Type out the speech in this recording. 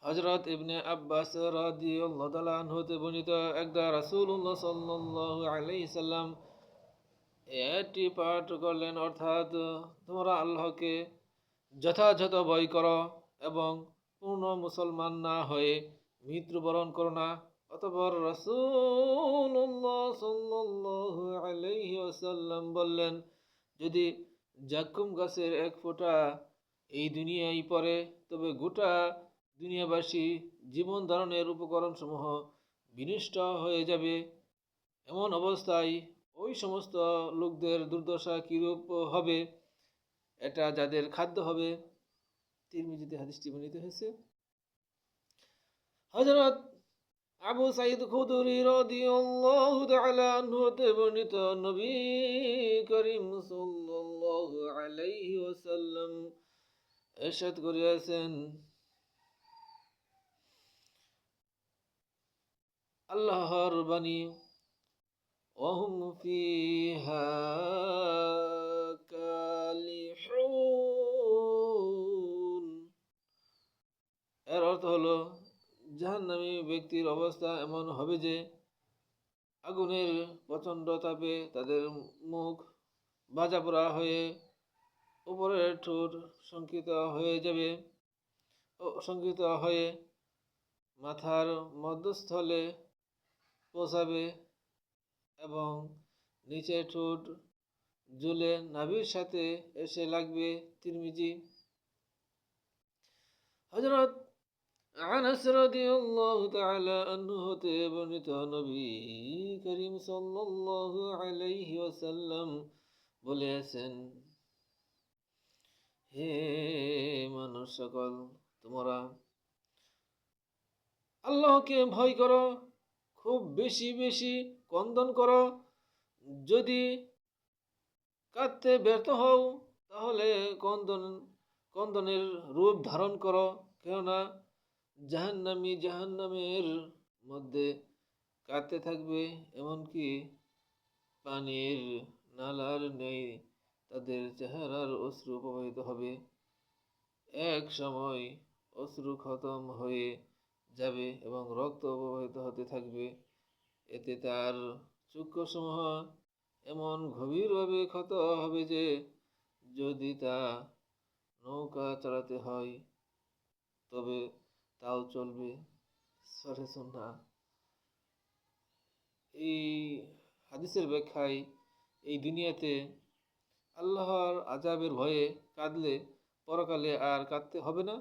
হযরত ইবনে আব্বাস রাদিয়াল্লাহু তাআলা আনহু হতে বর্ণিত, একদা রাসূলুল্লাহ সাল্লাল্লাহু আলাইহি সাল্লাম এটি পাঠ করলেন, অর্থাৎ তোমরা আল্লাহকে যথাযথ ভয় করো এবং পূর্ণ মুসলমান না হয়ে মৃত্যুবরণ করো না। অতঃপর রাসূলুল্লাহ সাল্লাল্লাহু আলাইহি ওয়াসাল্লাম বললেন, যদি জাক্কুম গাছের এক ফোঁটা এই দুনিয়ায় পড়ে, তবে গোটা দুনিয়াবাসী জীবন ধারণের উপকরণসমূহ বিনষ্ট হয়ে যাবে। এমন অবস্থায় ওই সমস্ত লোকদের দুর্দশা কিরূপ হবে, এটা যাদের খাদ্য হবে। তিরমিজিতে হাদিসটি বর্ণিত হয়েছে। হযরত আবু সাঈদ খুদরি রাদিয়াল্লাহু তাআলা আনহু হতে বর্ণিত, নবী করিম সাল্লাল্লাহু আলাইহি ওয়াসাল্লাম ইরশাদ করিয়াছেন, আল্লাহর বাণী, ওয়াহুম ফিহা কালিহুন। এর অর্থ হলো, জাহান্নামী ব্যক্তির অবস্থা এমন হবে যে আগুনের প্রচণ্ড তাপে তাদের মুখ ভাজা পোড়া হয়ে উপরের ঠোঁট শঙ্কিত হয়ে মাথার মধ্যস্থলে পৌঁছাবে এবং নিচের ঠোঁট জ্বলে নাভির সাথে এসে লাগবে। তিরমিজি। হযরত আনাস রাদিয়াল্লাহু তাআলা আনহু হতে বর্ণিত, নবী করিম সাল্লাল্লাহু আলাইহি ওয়াসাল্লাম বলেছেন, হে মানুষ সকল, তোমরা আল্লাহকে ভয় করো, খুব বেশি বেশি ক্রন্দন করো। যদি কাঁদতে ব্যর্থ হও, তাহলে ক্রন্দনের রূপ ধারণ করো, কেননা জাহান্নামী জাহান্নামের মধ্যে কাঁদতে থাকবে, এমনকি পানির নালার ন্যায় তাদের চেহারার অশ্রু প্রবাহিত হবে। এক সময় অশ্রু খতম হয়ে যাবে এবং রক্ত প্রবাহিত হতে থাকবে। এতে তার চক্ষুসমূহ এমন গভীরভাবে ক্ষত হবে যে যদি তা নৌকা চালাতে হয় তবে তাও চলবে। সহিহ সুন্নাহ। এই হাদিসের ব্যাখ্যায়, এই দুনিয়াতে আল্লাহর আযাবের ভয়ে কাঁদলে পরকালে আর কাঁদতে হবে না।